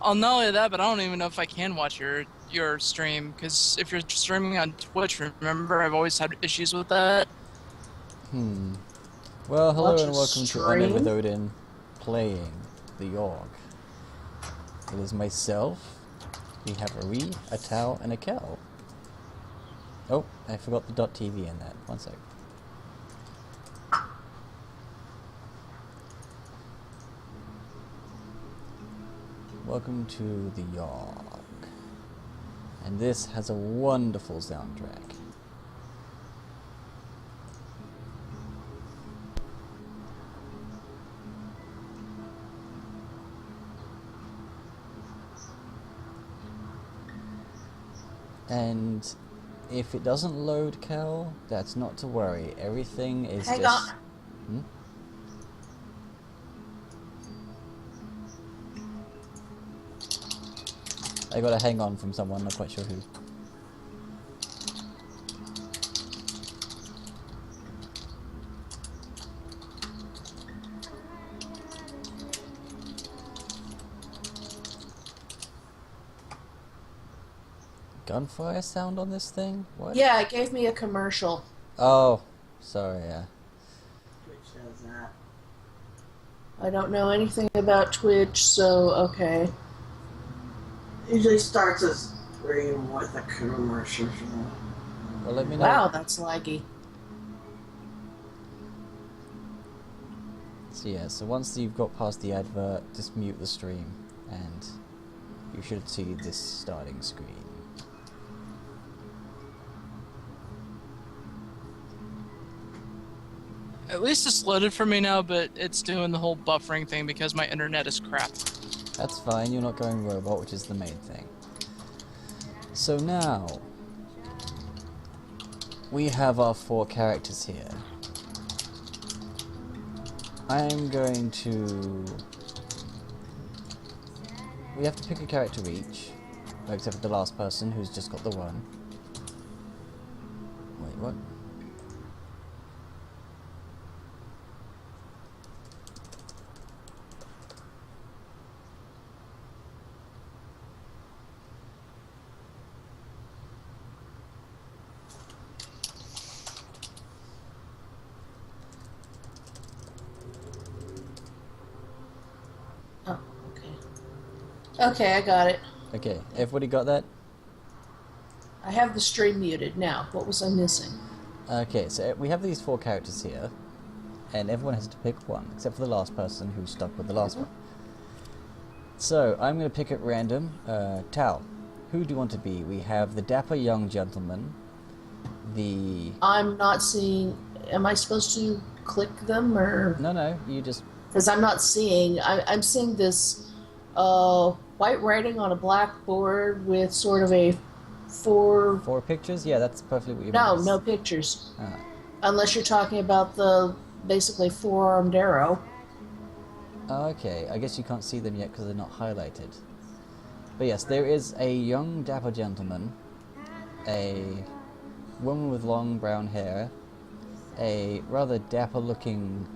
not only that, but I don't even know if I can watch your stream because if you're streaming on Twitch, remember I've always had issues with that. Well, hello Watch and a welcome to Online with stream? Odin, playing the Yawhg. It is myself. We have a Ree, a Tau, and a Kel. Oh, I forgot the .tv in that. One sec. Welcome to the Yawhg. And this has a wonderful soundtrack. And if it doesn't load, Kel, that's not to worry. Everything is Hang just... on. Hmm? I gotta hang on from someone, not quite sure who. Gunfire sound on this thing? What? Yeah, it gave me a commercial. Oh, sorry, yeah. Twitch does that. I don't know anything about Twitch, so okay. Usually starts a stream with a commercial. Well, let me know. Wow, that's laggy. So yeah, so once you've got past the advert, just mute the stream, and you should see this starting screen. At least it's loaded for me now, but it's doing the whole buffering thing because my internet is crap. That's fine, you're not going robot, which is the main thing. So now, we have our 4 characters here. I'm going to... We have to pick a character each, except for the last person who's just got the one. Wait, what? Oh, okay. Okay, I got it. Okay, everybody got that? I have the stream muted now. What was I missing? Okay, so we have these 4 characters here, and everyone has to pick one, except for the last person who's stuck with the last one. So, I'm going to pick at random. Tal, who do you want to be? We have the dapper young gentleman, the... I'm not seeing... Am I supposed to click them, or... No, you just... Because I'm not seeing... I'm seeing this white writing on a blackboard with sort of a 4... 4 pictures? Yeah, that's perfectly what you No, meant. no pictures. Ah. Unless you're talking about the basically 4-armed arrow. Okay, I guess you can't see them yet because they're not highlighted. But yes, there is a young dapper gentleman, a woman with long brown hair, a rather dapper looking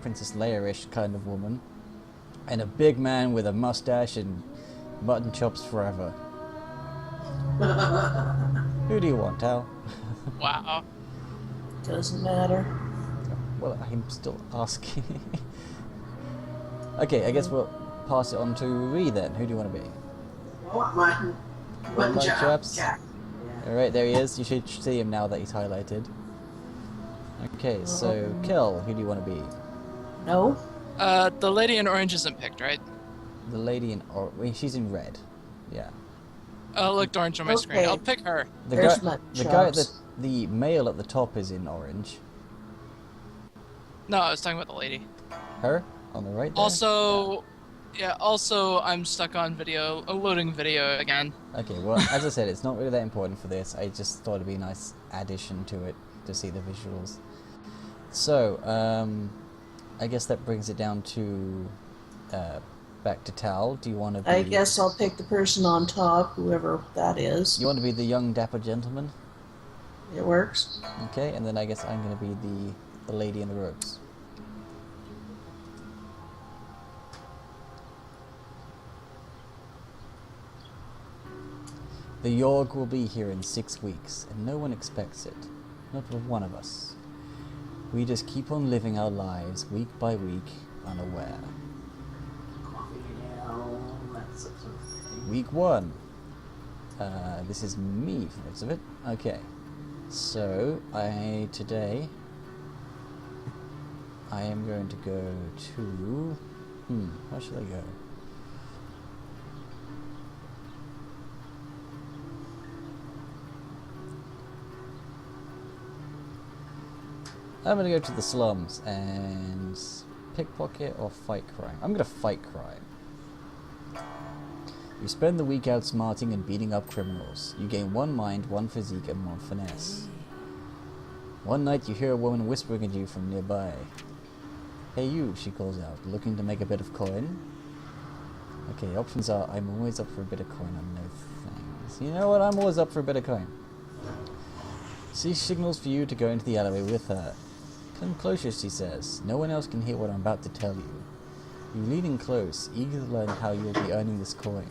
Princess Leia-ish kind of woman, and a big man with a mustache and mutton chops forever. Who do you want, Tal? Wow. Doesn't matter. Well, I'm still asking. Okay, I guess we'll pass it on to Ree then. Who do you want to be? What mutton? Mutton chops? Yeah. Alright, there he is. You should see him now that he's highlighted. Okay, so Kel, who do you want to be? No? The lady in orange isn't picked, right? The lady in she's in red. Yeah. Oh, it looked orange on my screen. Okay. I'll pick her. The There's guy, my the guy, chops. the male at the top is in orange. No, I was talking about the lady. Her on the right there. Also, yeah, also I'm stuck on video, loading video again. Okay, well, as I said, it's not really that important for this. I just thought it'd be a nice addition to it to see the visuals. So, I guess that brings it down to back to Tal. Do you want to be? I guess I'll pick the person on top, whoever that is. You want to be the young dapper gentleman? It works. Okay, and then I guess I'm going to be the lady in the robes. The Yawhg will be here in 6 weeks, and no one expects it. Not one of us. We just keep on living our lives, week by week, unaware. Coffee down, that sort of thing. Week 1. This is me, for the looks of it. Okay. So, today, I am going to go to... where should I go? I'm going to go to the slums and pickpocket or fight crime. I'm going to fight crime. You spend the week outsmarting and beating up criminals. You gain 1 mind, 1 physique, and 1 finesse. One night you hear a woman whispering at you from nearby. Hey you, she calls out, looking to make a bit of coin? Okay, options are, I'm always up for a bit of coin on no things. You know what, I'm always up for a bit of coin. She signals for you to go into the alleyway with her. Come closer, she says. No one else can hear what I'm about to tell you. You lean in close, eager to learn how you'll be earning this coin.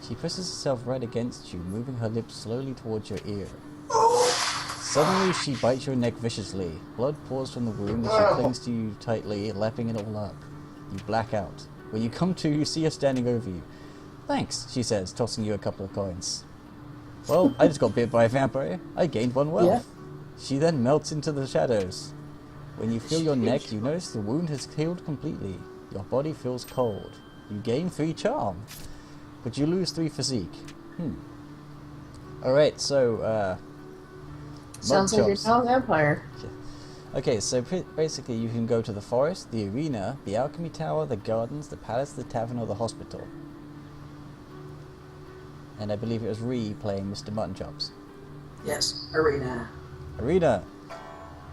She presses herself right against you, moving her lips slowly towards your ear. Suddenly, she bites your neck viciously. Blood pours from the wound as she clings to you tightly, lapping it all up. You black out. When you come to, you see her standing over you. Thanks, she says, tossing you a couple of coins. Well, I just got bit by a vampire. I gained 1 wealth. Yeah. She then melts into the shadows. When you feel your neck, you notice the wound has healed completely. Your body feels cold. You gain 3 charm, but you lose 3 physique. Alright, so, Sounds like you're now a vampire. Okay, so basically you can go to the forest, the arena, the alchemy tower, the gardens, the palace, the tavern, or the hospital. And I believe it was Ree playing Mr. Mutton Chops. Yes, arena. Arena!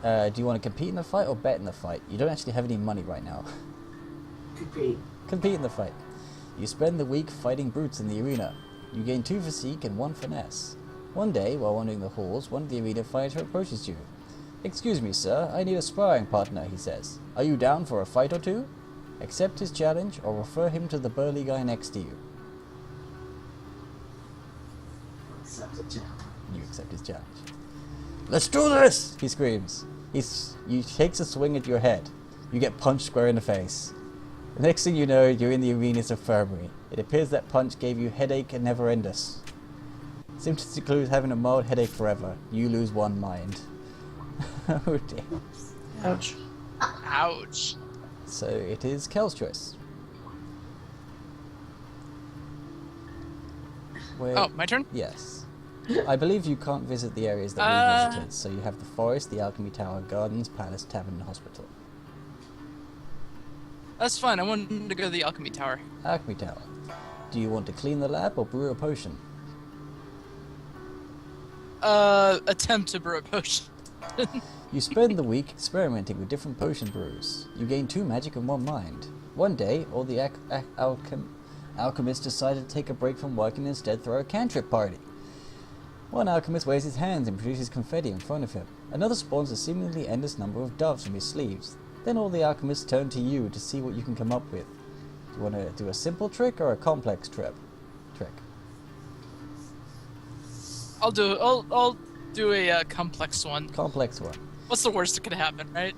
Do you want to compete in the fight or bet in the fight? You don't actually have any money right now. Compete. Compete in the fight. You spend the week fighting brutes in the arena. You gain 2 physique and 1 finesse. One day, while wandering the halls, one of the arena fighter approaches you. Excuse me, sir, I need a sparring partner, he says. Are you down for a fight or 2? Accept his challenge or refer him to the burly guy next to you. Accept the challenge. You accept his challenge. Let's do this! He screams. He takes a swing at your head. You get punched square in the face. The next thing you know, you're in the arena's infirmary. It appears that punch gave you headache and never end us. Symptoms include having a mild headache forever. You lose 1 mind. Oh dear. Ouch. Ouch. So it is Kel's choice. Oh, my turn? Yes. I believe you can't visit the areas that we visited, so you have the forest, the alchemy tower, gardens, palace, tavern, and hospital. That's fine. I wanted to go to the alchemy tower. Alchemy tower. Do you want to clean the lab or brew a potion? Attempt to brew a potion. You spend the week experimenting with different potion brews. You gain 2 magic and 1 mind. One day, all the alchemists decided to take a break from work and instead throw a cantrip party. One alchemist waves his hands and produces confetti in front of him. Another spawns a seemingly endless number of doves from his sleeves. Then all the alchemists turn to you to see what you can come up with. Do you want to do a simple trick or a complex trick? I'll do a complex one. Complex one. What's the worst that could happen, right?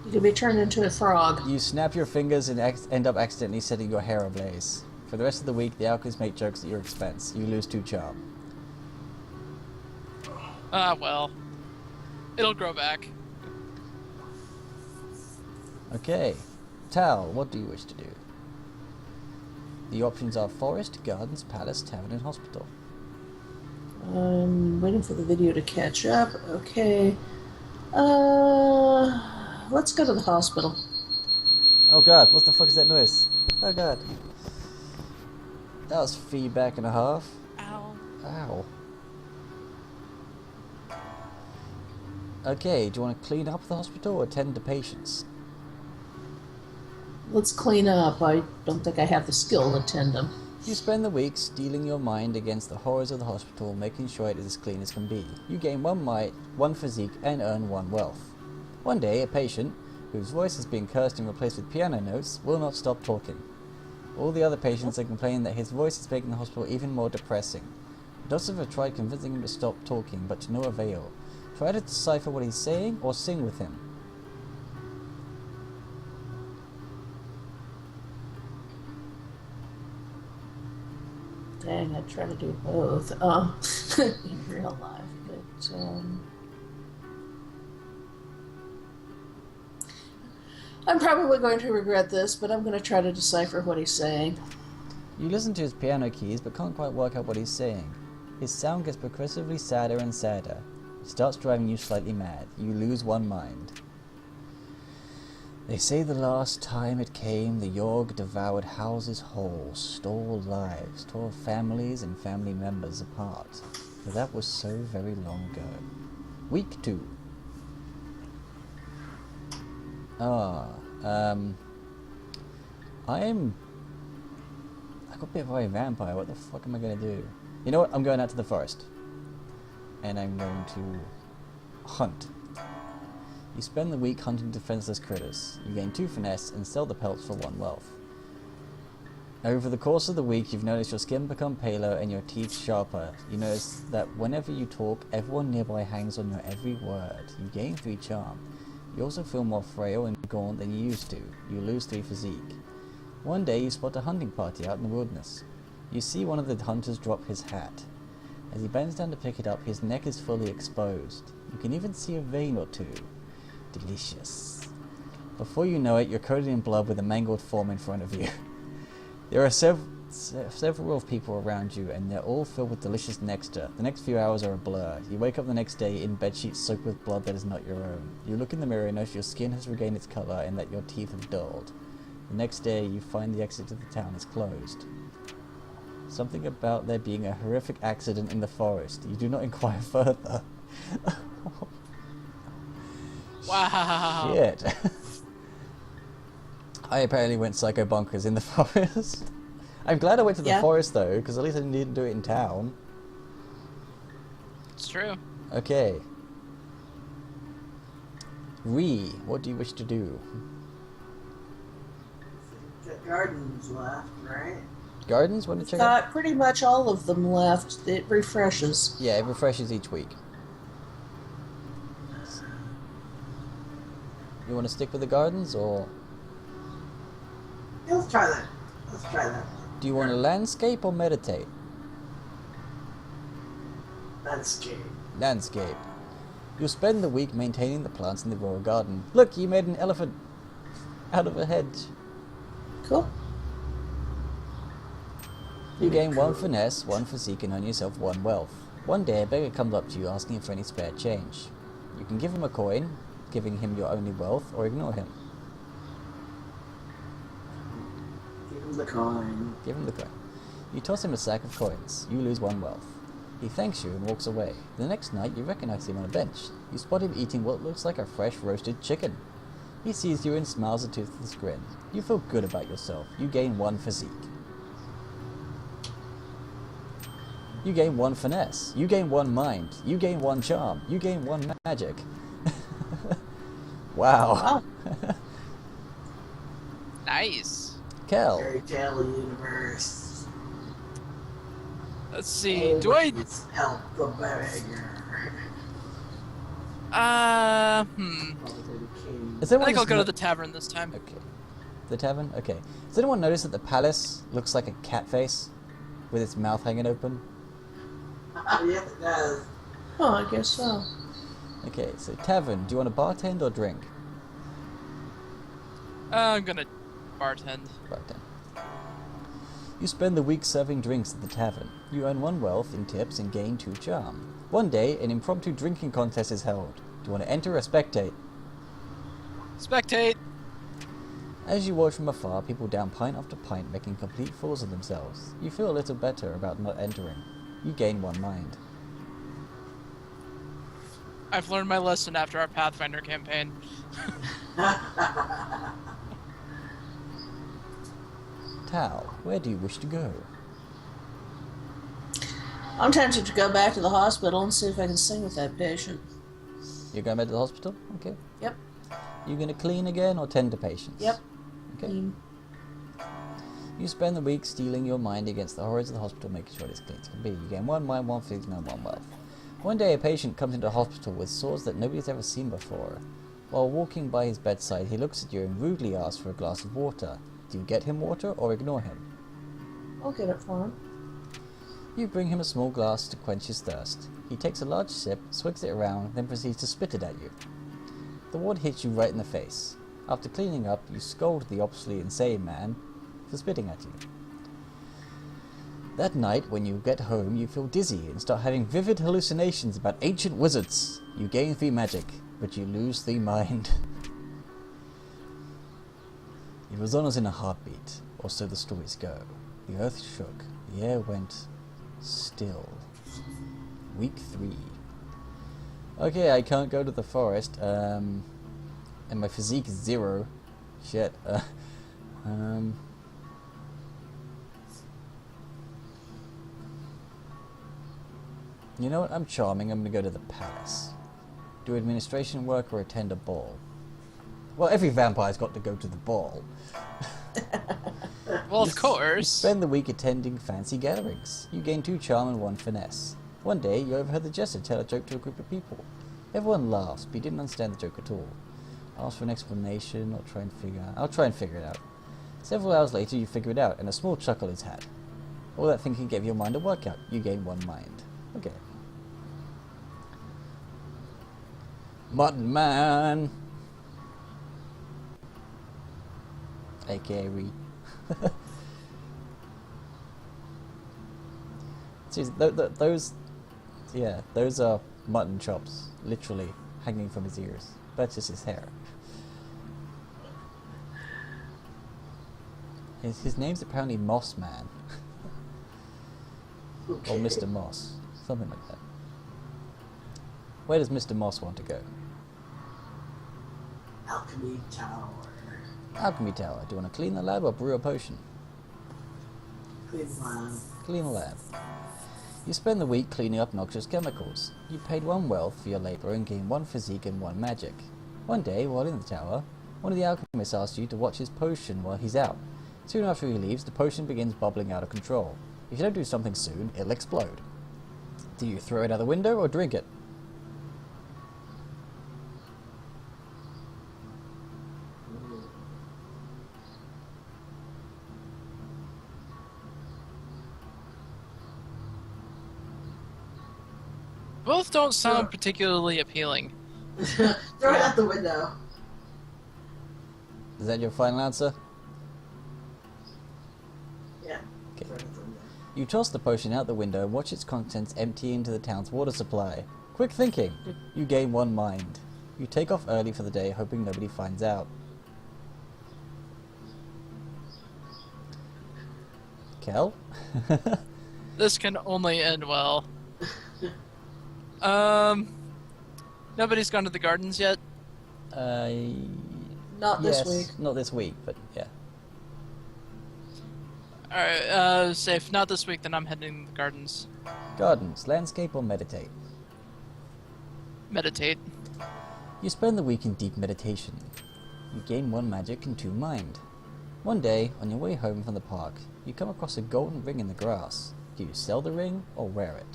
You could be turned into a frog. You snap your fingers and end up accidentally setting your hair ablaze. For the rest of the week, the alchemists make jokes at your expense. You lose 2 charm. Ah, well. It'll grow back. Okay. Tal, what do you wish to do? The options are forest, gardens, palace, tavern, and hospital. I'm waiting for the video to catch up. Okay. Let's go to the hospital. Oh god, what the fuck is that noise? Oh god. That was feedback and a half. Ow. Ow. Okay, do you want to clean up the hospital or attend to patients? Let's clean up. I don't think I have the skill to tend them. You spend the week steeling your mind against the horrors of the hospital, making sure it is as clean as can be. You gain 1 might, 1 physique, and earn 1 wealth. One day, a patient, whose voice has been cursed and replaced with piano notes, will not stop talking. All the other patients are complaining that his voice is making the hospital even more depressing. Dosiver tried convincing him to stop talking, but to no avail. Try to decipher what he's saying, or sing with him. Dang, I try to do both in real life, but I'm probably going to regret this, but I'm going to try to decipher what he's saying. You listen to his piano keys, but can't quite work out what he's saying. His sound gets progressively sadder and sadder. It starts driving you slightly mad. You lose one mind. They say the last time it came, the Yawhg devoured houses whole, stole lives, tore families and family members apart. But that was so very long ago. Week 2. I got bit by a vampire. What the fuck am I gonna do? You know what? I'm going out to the forest. And I'm going to hunt. You spend the week hunting defenseless critters. You gain 2 finesse and sell the pelts for 1 wealth. Over the course of the week, you've noticed your skin become paler and your teeth sharper. You notice that whenever you talk, everyone nearby hangs on your every word. You gain 3 charm. You also feel more frail and gaunt than you used to. You lose 3 physique. One day you spot a hunting party out in the wilderness. You see one of the hunters drop his hat. As he bends down to pick it up, his neck is fully exposed. You can even see a vein or 2. Delicious. Before you know it, you're coated in blood with a mangled form in front of you. There are several of people around you, and they're all filled with delicious nectar. The next few hours are a blur. You wake up the next day in bedsheets soaked with blood that is not your own. You look in the mirror and notice your skin has regained its color and that your teeth have dulled. The next day, you find the exit to the town is closed. Something about there being a horrific accident in the forest. You do not inquire further. Wow. Shit. I apparently went psycho bonkers in the forest. I'm glad I went to the forest though, because at least I didn't do it in town. It's true. Okay. What do you wish to do? Got gardens left, right? Gardens? Want to check out? Got pretty much all of them left. It refreshes. Yeah, it refreshes each week. You want to stick with the gardens, or Yeah, let's try that. Let's try that. do you want to landscape or meditate? Landscape. Landscape. You'll spend the week maintaining the plants in the royal garden. Look, you made an elephant out of a hedge. Cool. You gain 1 finesse, 1 physique, and earn yourself 1 wealth. One day a beggar comes up to you asking for any spare change. You can give him a coin, giving him your only wealth, or ignore him. Give him the coin. Give him the coin. You toss him a sack of coins. You lose 1 wealth. He thanks you and walks away. The next night you recognize him on a bench. You spot him eating what looks like a fresh roasted chicken. He sees you and smiles a toothless grin. You feel good about yourself. You gain 1 physique. You gain 1 finesse. You gain 1 mind. You gain 1 charm. You gain 1 magic. Wow. Nice. Kel. Fairy tale universe. Let's see. Do I? Always help the beggar. Is I anyone think I'll just go to no- the tavern this time. Okay. The tavern? Okay. Does anyone notice that the palace looks like a cat face? With its mouth hanging open? Yes, it does. Oh, I guess so. Okay, so tavern. Do you want to bartend or drink? I'm gonna bartend. Bartend. You spend the week serving drinks at the tavern. You earn 1 wealth in tips and gain 2 charm. One day, an impromptu drinking contest is held. Do you want to enter or spectate? Spectate. As you watch from afar, people down pint after pint making complete fools of themselves. You feel a little better about not entering. You gain 1 mind. I've learned my lesson after our Pathfinder campaign. Tal, where do you wish to go? I'm tempted to go back to the hospital and see if I can sing with that patient. You're going back to the hospital? Okay. Yep. You going to clean again or tend to patients? Yep. Okay. Mm. You spend the week steeling your mind against the horrors of the hospital, making sure it's clean as can be. You gain 1 mind, 1 physics, and 1 wealth. One day a patient comes into hospital with sores that nobody's ever seen before. While walking by his bedside, he looks at you and rudely asks for a glass of water. Do you get him water or ignore him? I'll get it for him. You bring him a small glass to quench his thirst. He takes a large sip, swigs it around, then proceeds to spit it at you. The ward hits you right in the face. After cleaning up, you scold the obviously insane man for spitting at you. That night, when you get home, you feel dizzy and start having vivid hallucinations about ancient wizards. You gain 3 magic, but you lose 3 mind. It was on us in a heartbeat, or so the stories go. The earth shook, the air went still. Week 3. Okay, I can't go to the forest, and my physique is 0. Shit, You know what? I'm charming. I'm going to go to the palace. Do administration work or attend a ball? Well, every vampire's got to go to the ball. Well, of course. You spend the week attending fancy gatherings. You gain 2 charm and 1 finesse. One day, you overheard the jester tell a joke to a group of people. Everyone laughs, but he didn't understand the joke at all. Ask for an explanation or try and figure out. I'll try and figure it out. Several hours later, you figure it out, and a small chuckle is had. All that thinking gave your mind a workout. You gain 1 mind. Okay. Mutton Man! AKA Ree. See, those are mutton chops, literally hanging from his ears. That's just his hair. His name's apparently Moss Man. Okay. Or Mr. Moss. Something like that. Where does Mr. Moss want to go? Alchemy Tower. Alchemy Tower. Do you want to clean the lab or brew a potion? Clean lab. Clean the lab. You spend the week cleaning up noxious chemicals. You paid 1 wealth for your labour and gain 1 physique and 1 magic. One day, while in the tower, one of the alchemists asks you to watch his potion while he's out. Soon after he leaves, the potion begins bubbling out of control. If you don't do something soon, it'll explode. Do you throw it out the window or drink it? Both don't sound particularly appealing. Throw it out the window. Is that your final answer? Yeah. Okay. Throw it out the window. You toss the potion out the window and watch its contents empty into the town's water supply. Quick thinking! You gain 1 mind. You take off early for the day, hoping nobody finds out. Kel? This can only end well. Nobody's gone to the gardens yet. Not this week. Not this week, but yeah. Alright, safe. Not this week, then I'm heading to the gardens. Gardens, landscape or meditate? Meditate. You spend the week in deep meditation. You gain 1 magic and 2 mind. One day, on your way home from the park, you come across a golden ring in the grass. Do you sell the ring or wear it?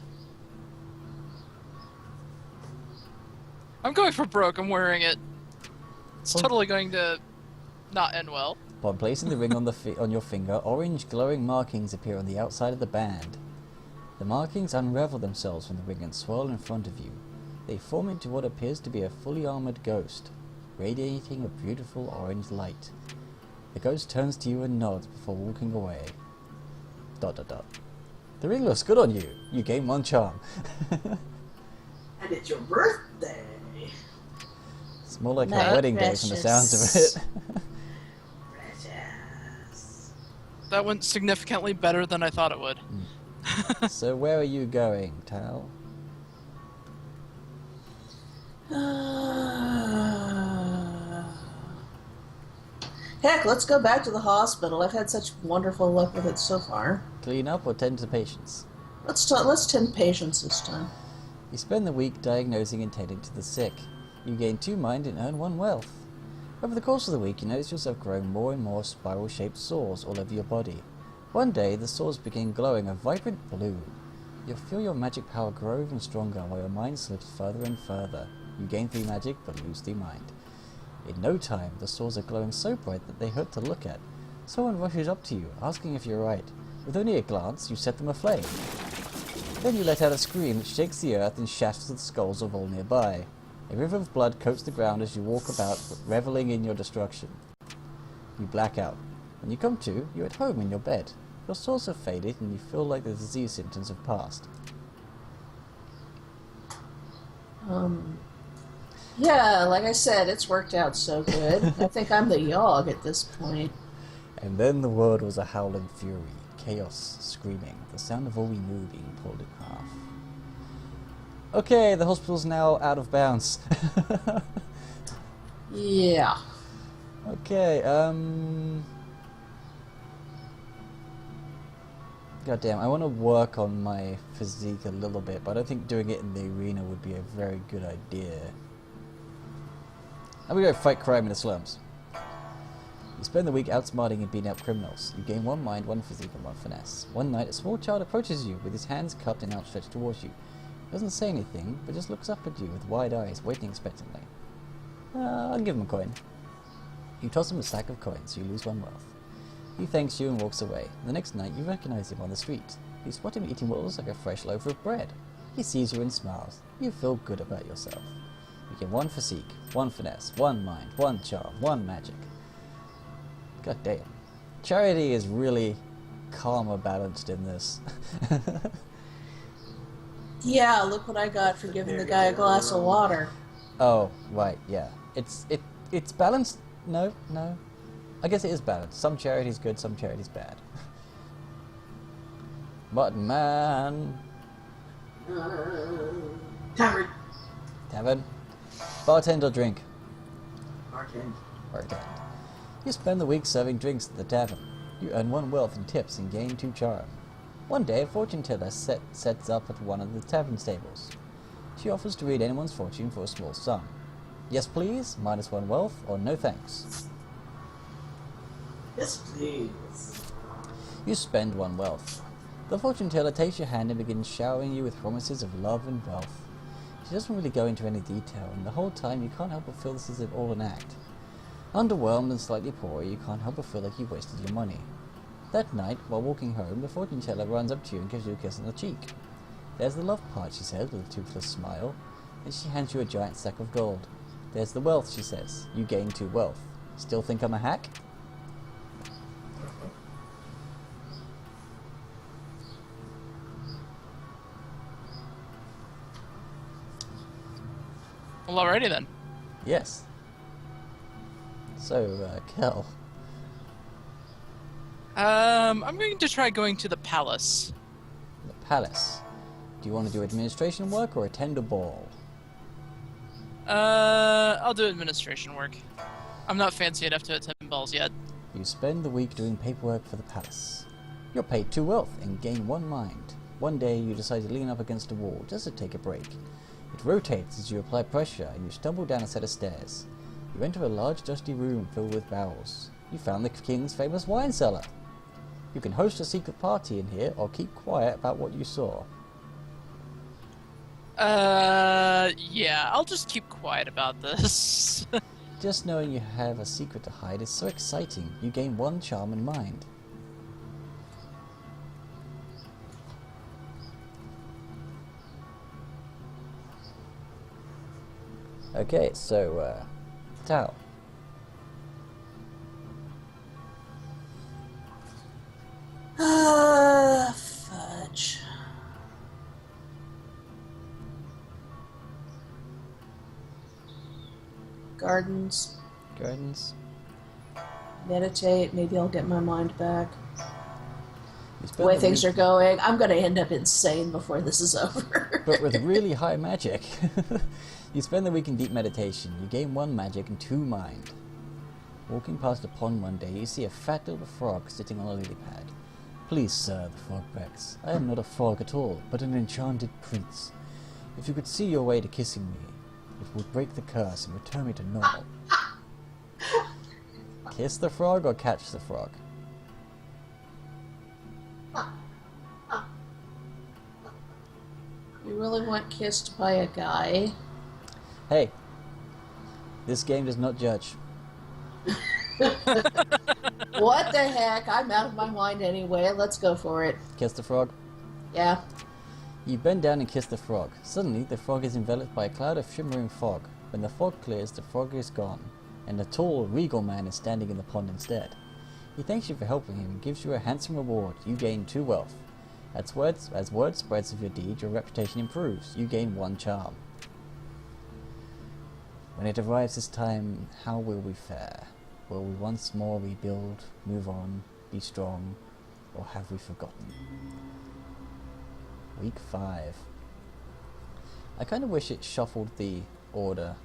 I'm going for broke. I'm wearing it. It's Oh. totally going to not end well. Upon placing the ring on on your finger, orange glowing markings appear on the outside of the band. The markings unravel themselves from the ring and swirl in front of you. They form into what appears to be a fully armored ghost, radiating a beautiful orange light. The ghost turns to you and nods before walking away. ... The ring looks good on you. You gain 1 charm. And it's your birthday. It's more like My a wedding day from the sounds of it. Precious. That went significantly better than I thought it would. So where are you going, Tal? Heck, let's go back to the hospital. I've had such wonderful luck with it so far. Clean up or tend to patients? Let's tend patients this time. You spend the week diagnosing and tending to the sick. You gain 2 mind and earn 1 wealth. Over the course of the week, you notice yourself growing more and more spiral-shaped sores all over your body. One day, the swords begin glowing a vibrant blue. You'll feel your magic power grow even stronger while your mind slips further and further. You gain 3 magic, but lose 3 mind. In no time, the swords are glowing so bright that they hurt to look at. Someone rushes up to you, asking if you're right. With only a glance, you set them aflame. Then you let out a scream that shakes the earth and shatters the skulls of all nearby. A river of blood coats the ground as you walk about, reveling in your destruction. You black out. When you come to, you're at home in your bed. Your sores have faded and you feel like the disease symptoms have passed. Yeah, like I said, it's worked out so good. I think I'm the Yawhg at this point. And then the world was a howling fury, chaos, screaming, the sound of all we knew being pulled in half. Okay, the hospital's now out of bounds. Yeah. Okay, goddamn, I want to work on my physique a little bit, but I don't think doing it in the arena would be a very good idea. I'm gonna go fight crime in the slums. You spend the week outsmarting and beating up criminals. You gain 1 mind, 1 physique, and 1 finesse. One night, a small child approaches you with his hands cupped and outstretched towards you. He doesn't say anything, but just looks up at you with wide eyes, waiting expectantly. I'll give him a coin. You toss him a sack of coins, you lose 1 wealth. He thanks you and walks away. The next night, you recognize him on the street. You spot him eating what looks like a fresh loaf of bread. He sees you and smiles. You feel good about yourself. You get 1 physique, 1 finesse, 1 mind, 1 charm, 1 magic. God damn. Charity is really karma balanced in this. Yeah, look what I got for giving the guy a glass of water. Oh, right, yeah. It's balanced? No. I guess it is balanced. Some charity's good, some charity's bad. But man. Tavern. Tavern. Bartender drink. Bartend. You spend the week serving drinks at the tavern. You earn 1 wealth in tips and gain 2 charm. One day, a fortune teller sets up at one of the tavern stables. She offers to read anyone's fortune for a small sum. Yes, please, -1 wealth, or no thanks. Yes, please. You spend 1 wealth. The fortune teller takes your hand and begins showering you with promises of love and wealth. She doesn't really go into any detail, and the whole time you can't help but feel this is all an act. Underwhelmed and slightly poor, you can't help but feel like you wasted your money. That night, while walking home, the fortune teller runs up to you and gives you a kiss on the cheek. There's the love part, she says, with a toothless smile. Then she hands you a giant sack of gold. There's the wealth, she says. You gain 2 wealth. Still think I'm a hack? Well, alrighty then. Yes. So, Kel. I'm going to try going to the palace. The palace. Do you want to do administration work or attend a ball? I'll do administration work. I'm not fancy enough to attend balls yet. You spend the week doing paperwork for the palace. You're paid 2 wealth and gain 1 mind. One day you decide to lean up against a wall just to take a break. It rotates as you apply pressure and you stumble down a set of stairs. You enter a large dusty room filled with barrels. You found the king's famous wine cellar. You can host a secret party in here or keep quiet about what you saw. Yeah, I'll just keep quiet about this. Just knowing you have a secret to hide is so exciting. You gain 1 charm and mind. Okay, so, Tao. Fudge. Gardens. Gardens. Meditate. Maybe I'll get my mind back. You The spend way the things week- are going, I'm going to end up insane before this is over. but with really high magic. You spend the week in deep meditation. You gain 1 magic and 2 mind. Walking past a pond one day, you see a fat little frog sitting on a lily pad. Please, sir, the frog begs. I am not a frog at all, but an enchanted prince. If you could see your way to kissing me, it would break the curse and return me to normal. Kiss the frog or catch the frog? You really want kissed by a guy? Hey, this game does not judge. What the heck? I'm out of my mind anyway. Let's go for it. Kiss the frog. Yeah. You bend down and kiss the frog. Suddenly, the frog is enveloped by a cloud of shimmering fog. When the fog clears, the frog is gone, and a tall, regal man is standing in the pond instead. He thanks you for helping him and gives you a handsome reward. You gain 2 wealth. As word spreads of your deed, your reputation improves. You gain 1 charm. When it arrives this time, how will we fare? Will we once more rebuild, move on, be strong, or have we forgotten? Week 5. I kind of wish it shuffled the order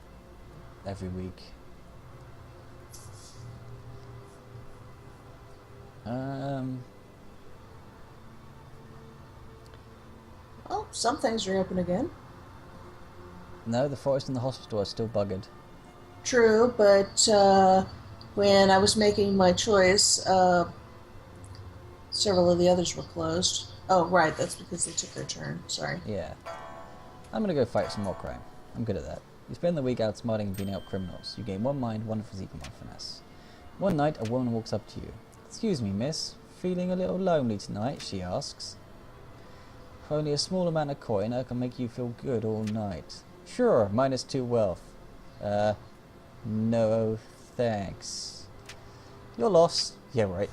every week. Well, some things are open again. No, the forest and the hospital are still buggered. True, but when I was making my choice, several of the others were closed. Oh, right, that's because they took their turn. Sorry. Yeah. I'm gonna go fight some more crime. I'm good at that. You spend the week outsmarting and beating out criminals. You gain 1 mind, 1 physique, and 1 finesse. One night, a woman walks up to you. "Excuse me, miss. Feeling a little lonely tonight?" she asks. "For only a small amount of coin, I can make you feel good all night." "Sure, -2 wealth." No, thanks. "You're lost." "Yeah, right."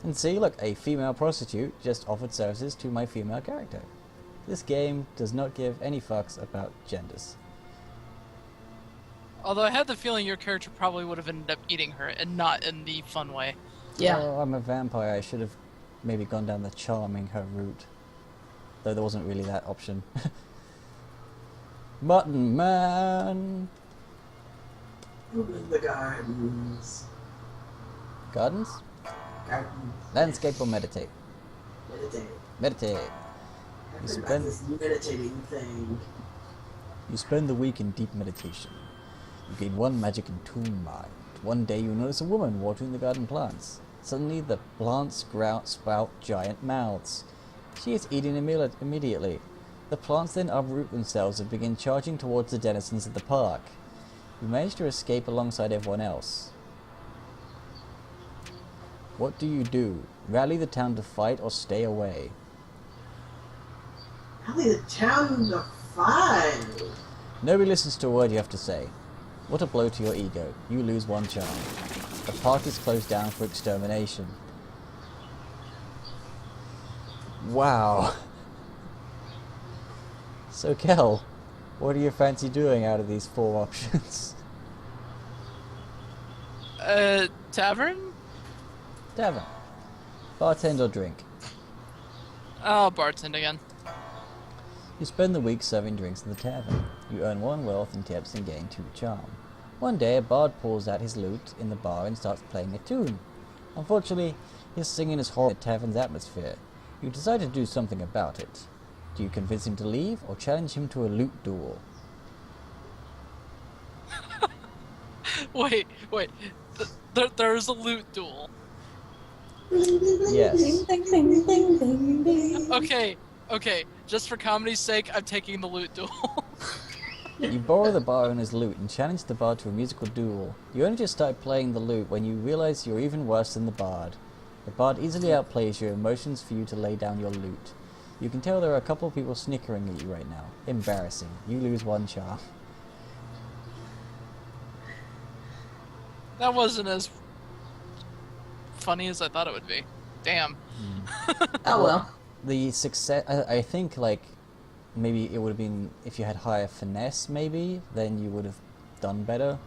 And see, look, a female prostitute just offered services to my female character. This game does not give any fucks about genders. Although I had the feeling your character probably would have ended up eating her, and not in the fun way. Yeah. Oh, I'm a vampire. I should have maybe gone down the charming her route. Though there wasn't really that option. Mutton man! Open the gardens. Gardens? Gardens. Landscape or meditate? Meditate. Meditate. I You heard spend- about this meditating thing. You spend the week in deep meditation. You gain 1 magic and 2 mind. One day you notice a woman watering the garden plants. Suddenly the plants sprout giant mouths. She is eaten immediately. The plants then uproot themselves and begin charging towards the denizens of the park. You manage to escape alongside everyone else. What do? Rally the town to fight or stay away? Rally the town to fight. Nobody listens to a word you have to say. What a blow to your ego. You lose 1 charm. The park is closed down for extermination. Wow. So Kel, what do you fancy doing out of these 4 options? Tavern? Tavern. Bartend or drink. Oh, bartend again. You spend the week serving drinks in the tavern. You earn 1 wealth in tips and gain 2 charm. One day a bard pulls out his lute in the bar and starts playing a tune. Unfortunately, his singing is horrible in the tavern's atmosphere. You decide to do something about it. Do you convince him to leave or challenge him to a lute duel? Wait. There's a loot duel. Yes. Okay. Just for comedy's sake, I'm taking the loot duel. You borrow the bar owner's lute and challenge the bard to a musical duel. You only just start playing the lute when you realize you're even worse than the bard. The bard easily outplays your emotions for you to lay down your lute. You can tell there are a couple of people snickering at you right now. Embarrassing. You lose 1 charm. That wasn't as funny as I thought it would be. Damn. Oh well. The success, I think, like, maybe it would have been, if you had higher finesse, maybe, then you would have done better.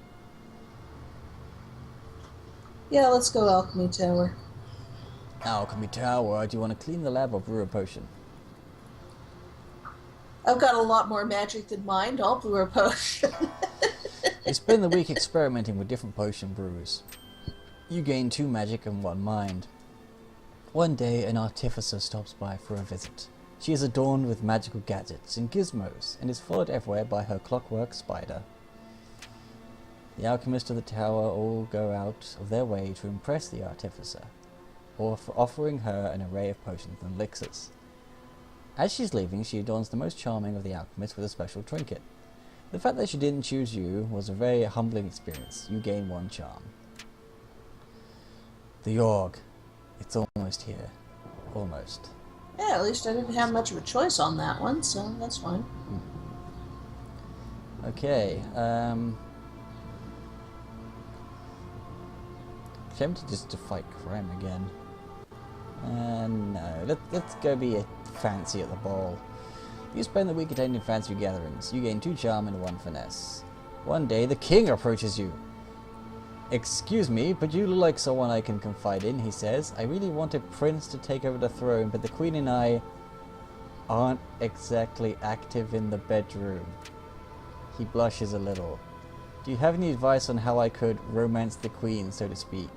Yeah, let's go Alchemy Tower. Alchemy Tower, do you want to clean the lab or brew a potion? I've got a lot more magic than mine. I'll brew a potion. You spend the week experimenting with different potion brews. You gain 2 magic and 1 mind. One day, an artificer stops by for a visit. She is adorned with magical gadgets and gizmos, and is followed everywhere by her clockwork spider. The alchemists of the tower all go out of their way to impress the artificer, offering her an array of potions and elixirs. As she's leaving, she adorns the most charming of the alchemists with a special trinket. The fact that she didn't choose you was a very humbling experience. You gain 1 charm. The Yawhg. It's almost here. Almost. Yeah, at least I didn't have much of a choice on that one, so that's fine. Okay, tempted just to fight crime again. No, let's go be fancy at the ball. You spend the week attending fancy gatherings. You gain 2 charm and 1 finesse. One day the king approaches you. Excuse me, but you look like someone I can confide in, he says. I really want a prince to take over the throne, but the queen and I aren't exactly active in the bedroom. He blushes a little. Do you have any advice on how I could romance the queen, so to speak?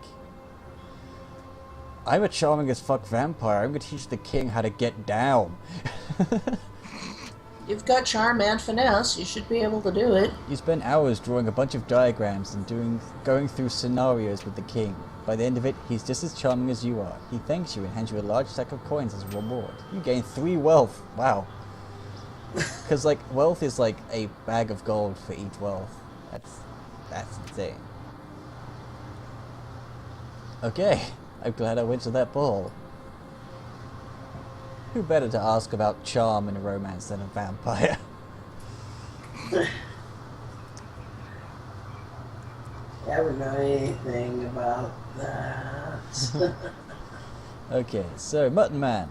I'm a charming as fuck vampire. I'm gonna teach the king how to get down. You've got charm and finesse. You should be able to do it. You spend hours drawing a bunch of diagrams and going through scenarios with the king. By the end of it, he's just as charming as you are. He thanks you and hands you a large stack of coins as a reward. You gain 3 wealth. Wow. Because, like, wealth is like a bag of gold for each wealth. That's insane. Okay, I'm glad I went to that ball. Who better to ask about charm and romance than a vampire? Never know anything about that. Okay, so Mutton Man.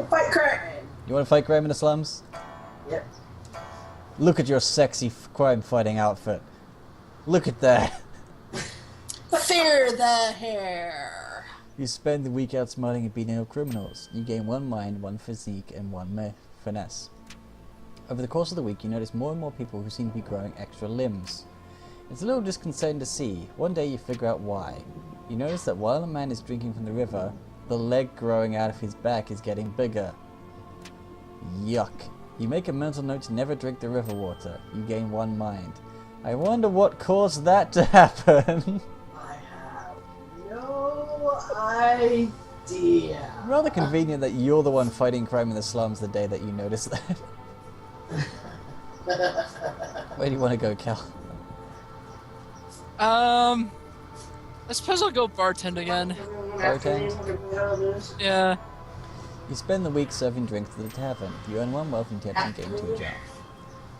Fight crime! You want to fight crime in the slums? Yep. Look at your sexy crime fighting outfit. Look at that. Fear the hair. You spend the week outsmarting and beating up criminals. You gain 1 mind, 1 physique, and 1 finesse. Over the course of the week, you notice more and more people who seem to be growing extra limbs. It's a little disconcerting to see. One day you figure out why. You notice that while a man is drinking from the river, the leg growing out of his back is getting bigger. Yuck. You make a mental note to never drink the river water. You gain 1 mind. I wonder what caused that to happen. I have no idea. Rather convenient that you're the one fighting crime in the slums the day that you notice that. Where do you want to go, Cal? I suppose I'll go bartend again. Bartend? Yeah. You spend the week serving drinks at the tavern. You earn 1 wealth and tip and gain 2 charm.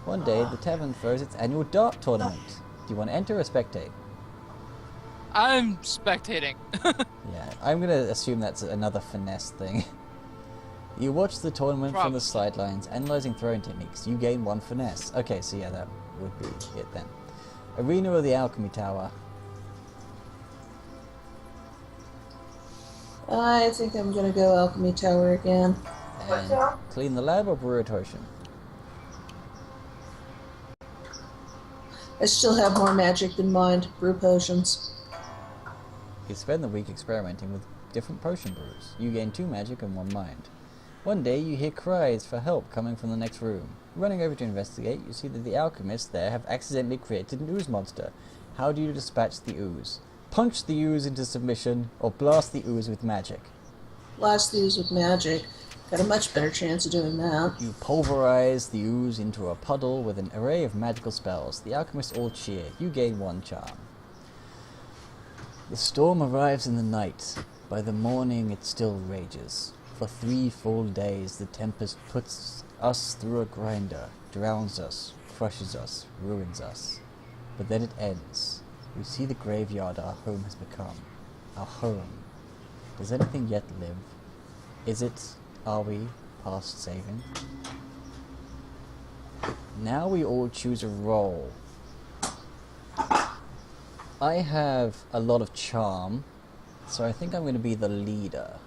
One day, the tavern throws its annual dart tournament. Do you want to enter or spectate? I'm spectating. Yeah, I'm going to assume that's another finesse thing. You watch the tournament from the sidelines, analyzing throwing techniques. You gain 1 finesse. Okay, so yeah, that would be it then. Arena of the Alchemy Tower. I think I'm gonna go Alchemy Tower again. And clean the lab or brew a potion? I still have more magic than mind. Brew potions. You spend the week experimenting with different potion brews. You gain 2 magic and 1 mind. One day you hear cries for help coming from the next room. Running over to investigate, you see that the alchemists there have accidentally created an ooze monster. How do you dispatch the ooze? Punch the ooze into submission, or blast the ooze with magic? Blast these with magic. Got a much better chance of doing that. You pulverize the ooze into a puddle with an array of magical spells. The alchemists all cheer. You gain 1 charm. The storm arrives in the night. By the morning it still rages. For 3 full days the tempest puts us through a grinder, drowns us, crushes us, ruins us. But then it ends. We see the graveyard our home has become. Our home. Does anything yet live? Is it? Are we past saving? Now we all choose a role. I have a lot of charm, so I think I'm going to be the leader.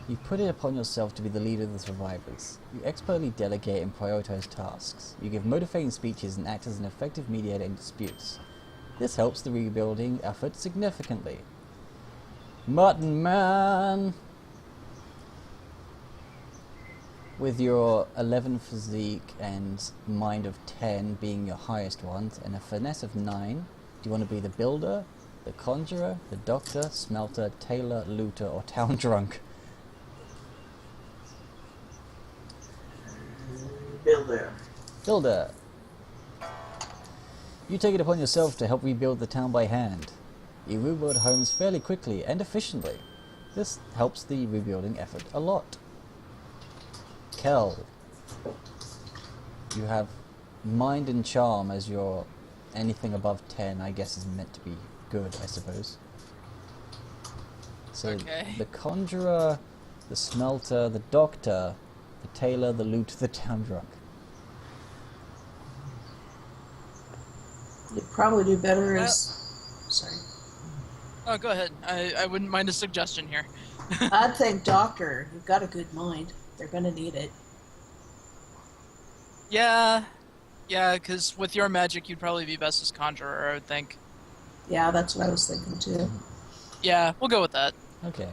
You put it upon yourself to be the leader of the survivors. You expertly delegate and prioritize tasks. You give motivating speeches and act as an effective mediator in disputes. This helps the rebuilding effort significantly. Mutton Man! with your 11 physique and mind of 10 being your highest ones, and a finesse of 9, do you want to be the builder, the conjurer, the doctor, smelter, tailor, looter, or town drunk? Builder. Builder. You take it upon yourself to help rebuild the town by hand. You rebuild homes fairly quickly and efficiently. This helps the rebuilding effort a lot. Kel. You have mind and charm as your anything above 10, I guess, is meant to be good, I suppose. So Okay. the conjurer, the smelter, the doctor, the tailor, the looter, the town drunk. You'd probably do better Well- as. Sorry. Oh, go ahead. I wouldn't mind a suggestion here. I'd think doctor. You've got a good mind. They're gonna need it. Yeah, because with your magic, you'd probably be best as conjurer, I would think. Yeah, that's what I was thinking too. Yeah, we'll go with that. Okay.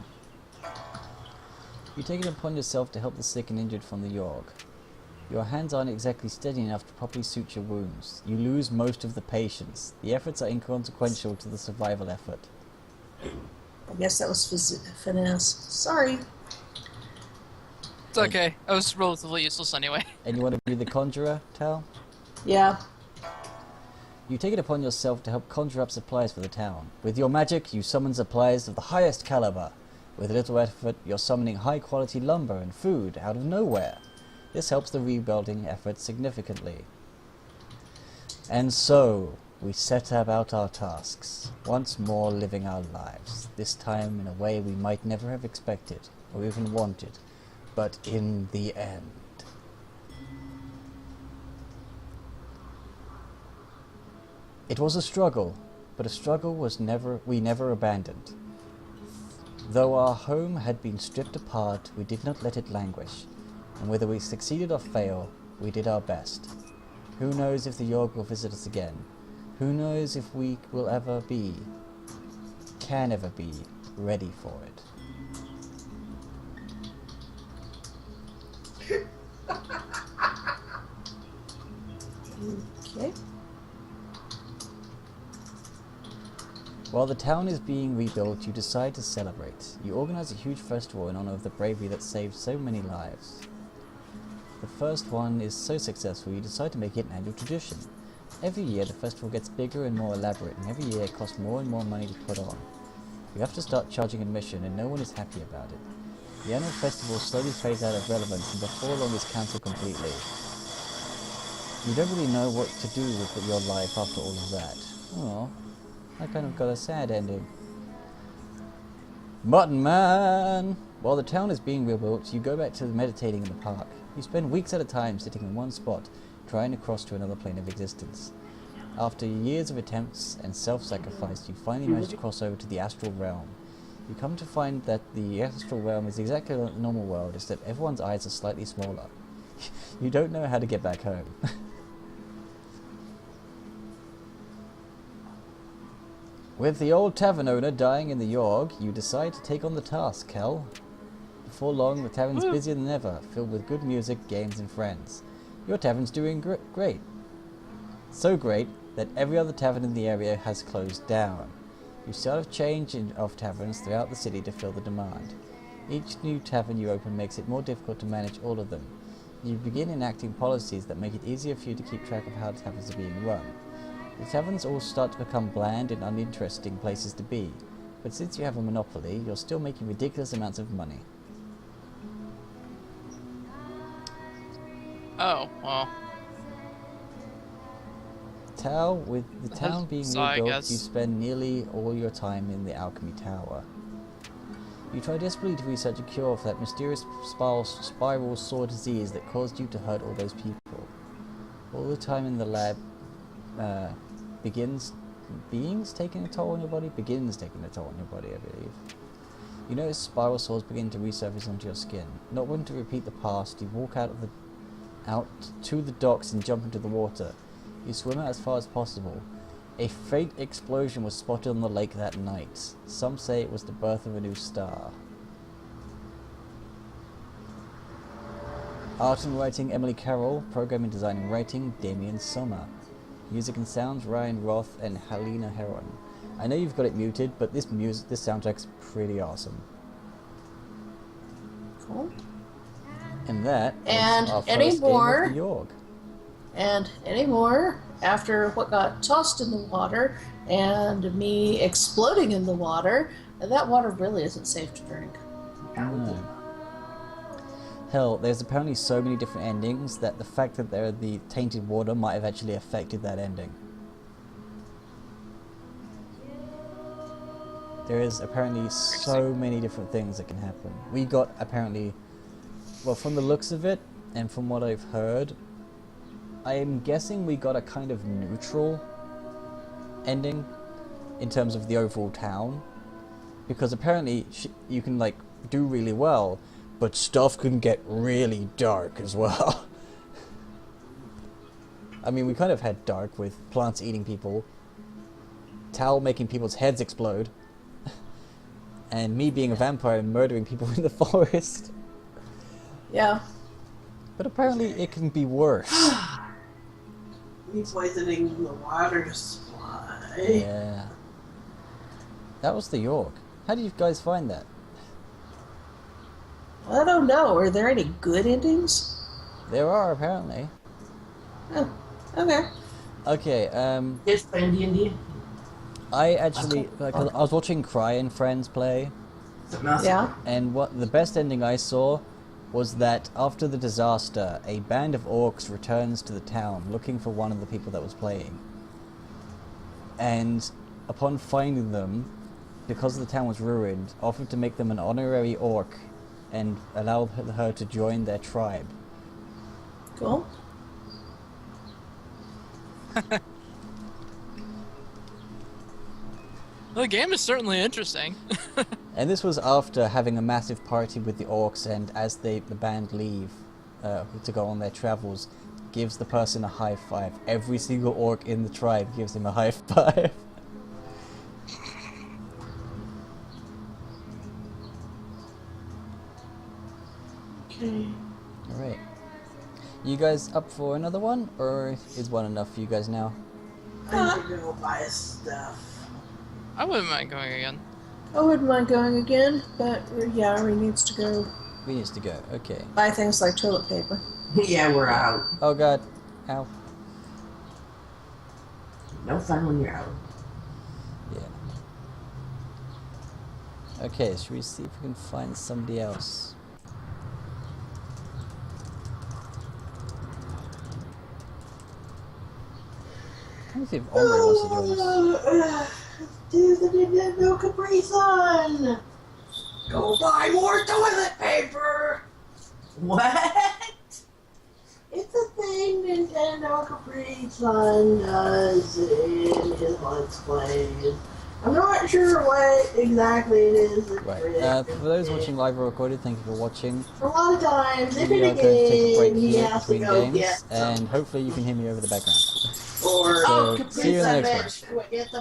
You take it upon yourself to help the sick and injured from the Yawhg. Your hands aren't exactly steady enough to properly suture your wounds. You lose most of the patients. The efforts are inconsequential to the survival effort. I guess that was finesse. Sorry. It's okay. I was relatively useless anyway. And you want to be the conjurer, Tal? Yeah. You take it upon yourself to help conjure up supplies for the town. With your magic, you summon supplies of the highest caliber. With little effort, you're summoning high-quality lumber and food out of nowhere. This helps the rebuilding effort significantly. And so, we set about our tasks, once more living our lives, this time in a way we might never have expected, or even wanted, but in the end. It was a struggle, but a struggle we never abandoned. Though our home had been stripped apart, we did not let it languish, and whether we succeeded or failed, we did our best. Who knows if the Yawhg will visit us again? Who knows if we will ever be, can ever be, ready for it? Okay. While the town is being rebuilt, you decide to celebrate. You organize a huge festival in honor of the bravery that saved so many lives. The first one is so successful, you decide to make it an annual tradition. Every year the festival gets bigger and more elaborate, and every year it costs more and more money to put on. You have to start charging admission, and no one is happy about it. The annual festival slowly fades out of relevance, and before long is cancelled completely. You don't really know what to do with your life after all of that. Oh, I kind of got a sad ending. Mutton Man! While the town is being rebuilt, you go back to meditating in the park. You spend weeks at a time sitting in one spot, trying to cross to another plane of existence. After years of attempts and self-sacrifice, you finally manage to cross over to the astral realm. You come to find that the astral realm is exactly like the normal world, except everyone's eyes are slightly smaller. You don't know how to get back home. With the old tavern owner dying in the Yawhg, you decide to take on the task, Kel. Before long, the tavern's busier than ever, filled with good music, games, and friends. Your tavern's doing great. So great that every other tavern in the area has closed down. You start a change of taverns throughout the city to fill the demand. Each new tavern you open makes it more difficult to manage all of them. You begin enacting policies that make it easier for you to keep track of how taverns are being run. The taverns all start to become bland and uninteresting places to be, but since you have a monopoly, you're still making ridiculous amounts of money. Oh, well. With the town being So I rebuilt, guess- you spend nearly all your time in the alchemy tower. You try desperately to research a cure for that mysterious spiral sore disease that caused you to hurt all those people. All the time in the lab begins taking a toll on your body, I believe. You notice spiral sores begin to resurface onto your skin. Not wanting to repeat the past, you walk out to the docks and jump into the water. You swim out as far as possible. A faint explosion was spotted on the lake that night. Some say it was the birth of a new star. Art and writing, Emily Carroll. Programming, design and writing, Damien Sommer. Music and sounds, Ryan Roth and Helena Heron. I know you've got it muted, but this soundtrack's pretty awesome. Cool. And that And was our any first more? game of the Yawhg. And anymore, after what got tossed in the water and me exploding in the water, that water really isn't safe to drink. No. Hell, there's apparently so many different endings that the fact that they're the tainted water might have actually affected that ending. There is apparently so many different things that can happen. We got apparently, well, from the looks of it and from what I've heard, I'm guessing we got a kind of neutral ending in terms of the overall town, because apparently you can like do really well, but stuff can get really dark as well. I mean, we kind of had dark with plants eating people, Tal making people's heads explode, and me being a vampire and murdering people in the forest. Yeah. But apparently it can be worse. He's poisoning the water supply. Yeah. That was the Yawhg. How did you guys find that? I don't know. Are there any good endings? There are, apparently. Oh, okay. Okay, It's playing D&D. I actually, like, I was watching Cry and Friends play, Yeah. and what the best ending I saw was that after the disaster, a band of orcs returns to the town looking for one of the people that was playing. And upon finding them, because the town was ruined, offered to make them an honorary orc and allow her to join their tribe. Cool. Well, the game is certainly interesting. And this was after having a massive party with the orcs, and as the band leave to go on their travels, gives the person a high five. Every single orc in the tribe gives him a high five. Okay. Alright. You guys up for another one, or is one enough for you guys now? I need to go buy stuff. I wouldn't mind going again. I wouldn't mind going again, but yeah, Ari needs to go We need to go. Okay. buy things like toilet paper. Yeah, we're out. Oh god. Ow. No fun when you're out. Yeah. Okay, should we see if we can find somebody else? Let me see if Omri wants to join us. Do the Nintendo Capri Sun! Go buy more toilet paper! What? It's a thing Nintendo Capri Sun does in his Let's Plays. I'm not sure what exactly it is. That Right. For those watching live or recorded, thank you for watching. a lot of times, if We in are a going to take a break game, he here has to between go games, get some. and hopefully you can hear me over the background. Or So, Capri see you in the Sun next one. bitch, go get the